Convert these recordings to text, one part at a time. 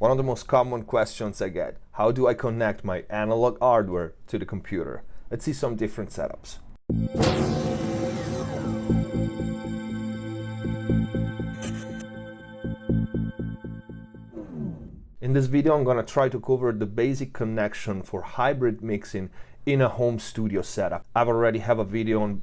One of the most common questions I get: how do I connect my analog hardware to the computer? Let's see some different setups. In this video, I'm going to try to cover the basic connection for hybrid mixing in a home studio setup. I already have a video on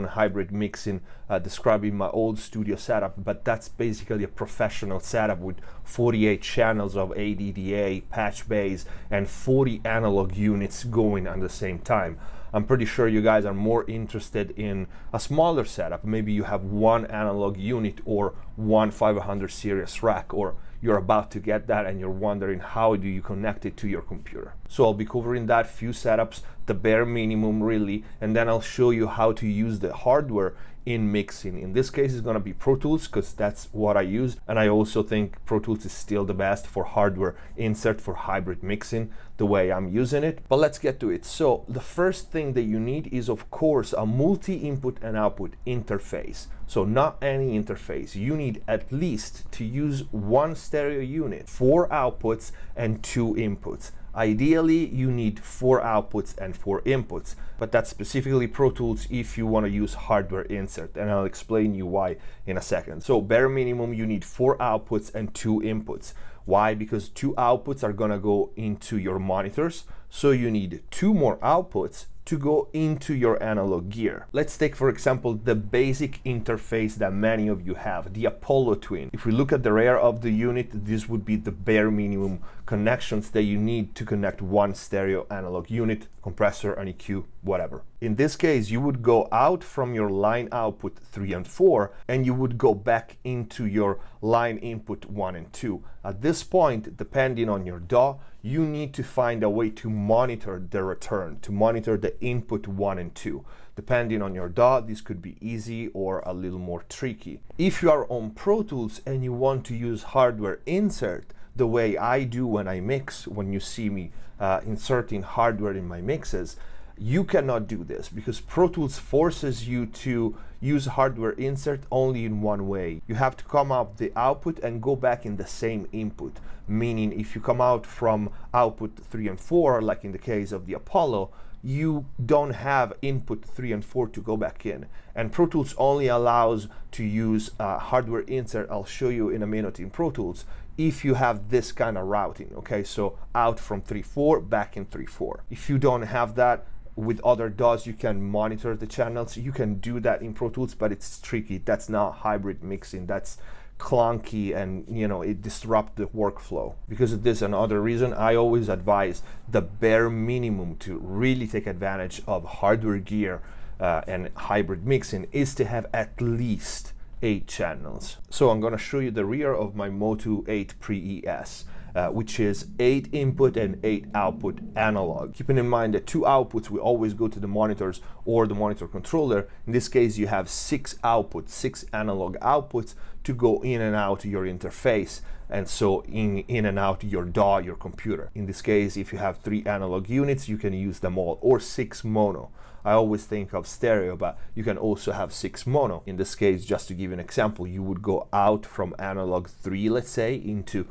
hybrid mixing describing my old studio setup, but that's basically a professional setup with 48 channels of ADDA, patch bays, and 40 analog units going at the same time. I'm pretty sure you guys are more interested in a smaller setup. Maybe you have one analog unit or one 500 series rack, or you're about to get that and you're wondering how do you connect it to your computer. So I'll be covering that few setups, the bare minimum really, and then I'll show you how to use the hardware in mixing. In this case, it's going to be Pro Tools because that's what I use, and I also think Pro Tools is still the best for hardware insert for hybrid mixing the way I'm using it. But let's get to it. So the first thing that you need is, of course, a multi-input and output interface. So not any interface. You need at least to use one stereo unit, 4 outputs and 2 inputs. Ideally, you need 4 outputs and 4 inputs, but that's specifically Pro Tools if you want to use hardware insert, and I'll explain you why in a second. So bare minimum, you need 4 outputs and 2 inputs. Why? Because 2 outputs are going to go into your monitors, so you need 2 more outputs to go into your analog gear. Let's take, for example, the basic interface that many of you have, the Apollo Twin. If we look at the rear of the unit, this would be the bare minimum connections that you need to connect one stereo analog unit, compressor, an EQ, whatever. In this case, you would go out from your line output 3 and 4, and you would go back into your line input 1 and 2. At this point, depending on your DAW, you need to find a way to monitor the return, to monitor the input 1 and 2. Depending on your DAW, this could be easy or a little more tricky. If you are on Pro Tools and you want to use hardware insert, the way I do when I mix, when you see me inserting hardware in my mixes, you cannot do this because Pro Tools forces you to use hardware insert only in one way. You have to come out the output and go back in the same input. Meaning if you come out from output 3 and 4, like in the case of the Apollo, you don't have input 3 and 4 to go back in. And Pro Tools only allows to use hardware insert, I'll show you in a minute in Pro Tools, if you have this kind of routing, okay? So out from 3.4, back in 3.4. If you don't have that, with other DAWs, you can monitor the channels. You can do that in Pro Tools, but it's tricky. That's not hybrid mixing. That's clunky, and it disrupts the workflow. Because of this and other reason, I always advise the bare minimum to really take advantage of hardware gear and hybrid mixing is to have at least 8 channels. So I'm going to show you the rear of my Motu 8 Pre-ES. Which is 8 input and 8 output analog. Keeping in mind that 2 outputs will always go to the monitors or the monitor controller. In this case, you have 6 outputs, 6 analog outputs to go in and out your interface, and so in and out your DAW, your computer. In this case, if you have 3 analog units, you can use them all, or 6 mono. I always think of stereo, but you can also have 6 mono. In this case, just to give you an example, you would go out from analog 3, let's say, into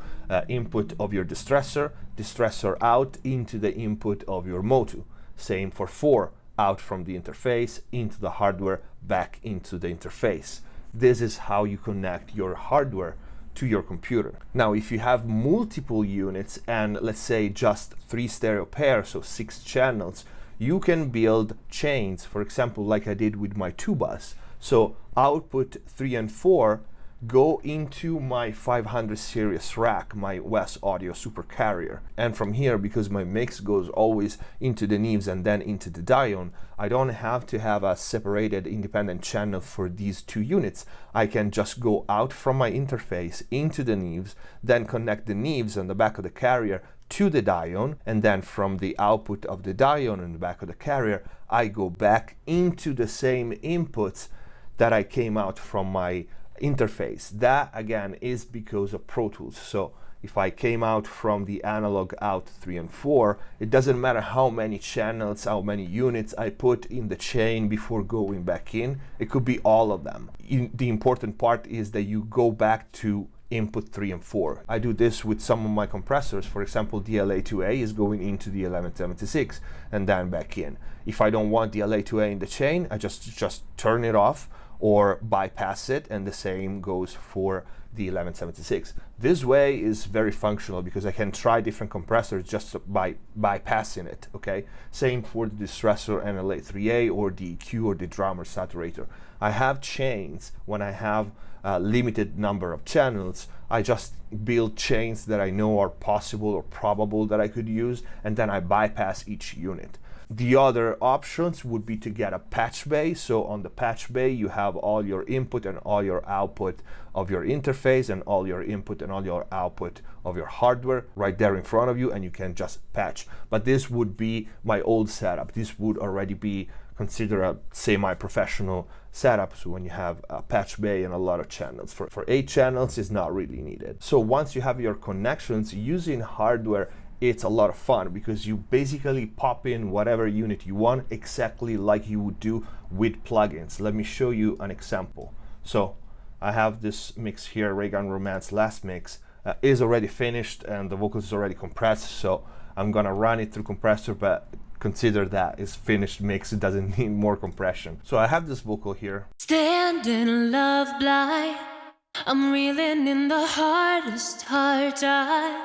input of your distressor out into the input of your Motu. Same for 4, out from the interface into the hardware, back into the interface. This is how you connect your hardware to your computer. Now, if you have multiple units and let's say just 3 stereo pairs, so 6 channels, you can build chains, for example, like I did with my 2-bus. So output 3 and 4 go into my 500 series rack, my West Audio Super Carrier. And from here, because my mix goes always into the Neves and then into the Dion, I don't have to have a separated independent channel for these 2 units. I can just go out from my interface into the Neves, then connect the Neves on the back of the carrier to the Dion, and then from the output of the Dion in the back of the carrier, I go back into the same inputs that I came out from my interface. That again is because of Pro Tools. So if I came out from the analog out 3 and 4, it doesn't matter how many channels, how many units I put in the chain before going back in. It could be all of them. The important part is that you go back to input 3 and 4. I do this with some of my compressors. For example, the LA2A is going into the 1176 and then back in. If I don't want the LA2A in the chain, I just turn it off or bypass it, and the same goes for the 1176. This way is very functional because I can try different compressors just by bypassing it, okay? Same for the distressor and LA3A or the EQ or the drummer saturator. I have chains. When I have a limited number of channels, I just build chains that I know are possible or probable that I could use, and then I bypass each unit. The other options would be to get a patch bay. So on the patch bay, you have all your input and all your output of your interface and all your input and all your output of your hardware right there in front of you, and you can just patch. But this would be my old setup. This would already be considered a semi-professional setup. So when you have a patch bay and a lot of channels, for 8 channels is not really needed. So once you have your connections, using hardware, it's a lot of fun because you basically pop in whatever unit you want, exactly like you would do with plugins. Let me show you an example. So I have this mix here, Ray Gun Romance last mix, is already finished and the vocals is already compressed. So I'm gonna run it through compressor, but consider that it's finished mix, it doesn't need more compression. So I have this vocal here. Standing love blind, I'm reeling in the hardest hard times.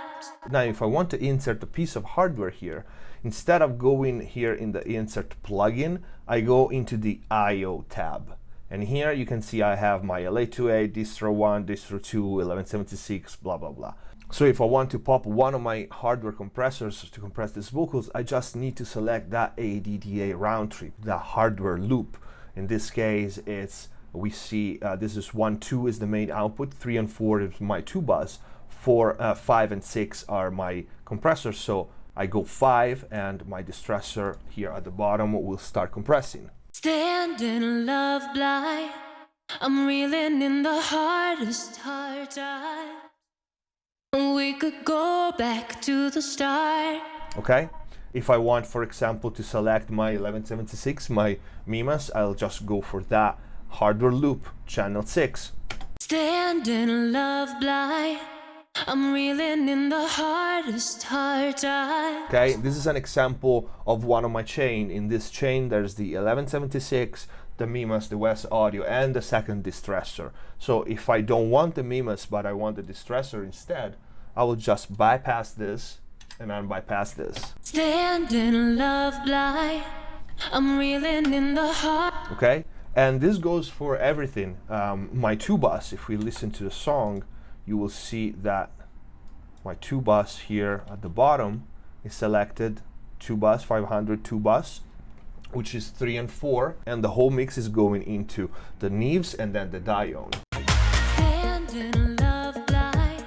Now, if I want to insert a piece of hardware here, instead of going here in the insert plugin, I go into the IO tab. And here you can see I have my LA2A, distro 1, distro 2, 1176, blah, blah, blah. So if I want to pop one of my hardware compressors to compress these vocals, I just need to select that ADDA round trip, that hardware loop. In this case, we see this is 1, 2 is the main output, 3 and 4 is my 2 bus, 4, 5 and 6 are my compressors. So I go 5 and my distressor here at the bottom will start compressing. Standing love blind, I'm reeling in the hardest hard times. We could go back to the start. Okay, if I want, for example, to select my 1176, my Mimas, I'll just go for that hardware loop, channel 6. Standing love blind, I'm reeling in the hardest hard times. Okay, this is an example of one of my chain. In this chain, there's the 1176, the Mimas, the West Audio, and the second distressor. So if I don't want the Mimas, but I want the distressor instead, I will just bypass this and unbypass this. Standing love blind, I'm reeling in the heart. Okay, and this goes for everything. My 2 bus, if we listen to the song, you will see that my 2 bus here at the bottom is selected 2 bus, 500 2 bus, which is 3 and 4, and the whole mix is going into the Neves and then the Dione. Standing love blind,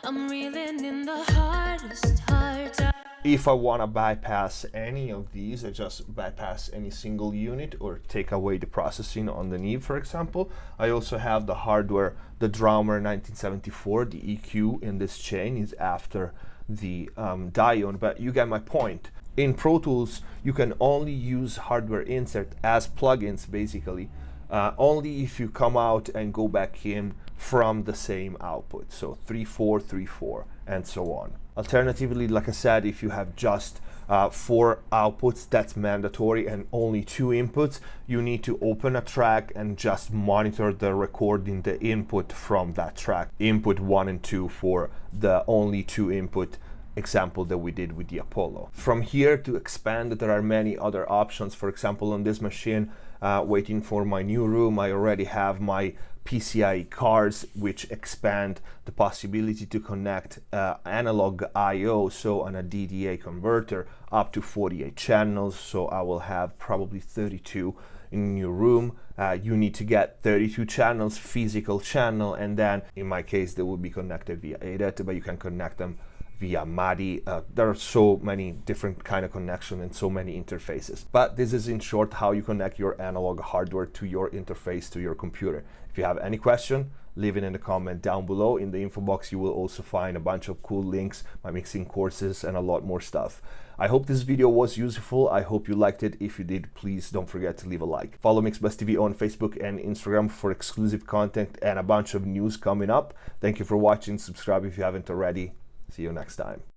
I'm reeling in the hardest hard time. If I want to bypass any of these, I just bypass any single unit or take away the processing on the Neve, for example. I also have the hardware, the drummer 1974, the EQ in this chain is after the Dione, but you get my point. In Pro Tools, you can only use hardware insert as plugins, basically, only if you come out and go back in from the same output. So 3-4, 3-4, and so on. Alternatively, like I said, if you have just 4 outputs, that's mandatory, and only 2 inputs, you need to open a track and just monitor the recording, the input from that track. Input 1 and 2 for the only 2 input example that we did with the Apollo. From here to expand, there are many other options. For example, on this machine, waiting for my new room, I already have my PCIe cards, which expand the possibility to connect analog I/O, so on a DDA converter, up to 48 channels. So I will have probably 32 in your room. You need to get 32 channels, physical channel, and then in my case they will be connected via ADAT, but you can connect them via MADI. There are so many different kind of connection and so many interfaces. But this is in short how you connect your analog hardware to your interface to your computer. If you have any question, leave it in the comment down below. In the info box you will also find a bunch of cool links, my mixing courses, and a lot more stuff. I hope this video was useful. I hope you liked it. If you did, please don't forget to leave a like. Follow MixBuzz on Facebook and Instagram for exclusive content and a bunch of news coming up. Thank you for watching. Subscribe if you haven't already. See you next time.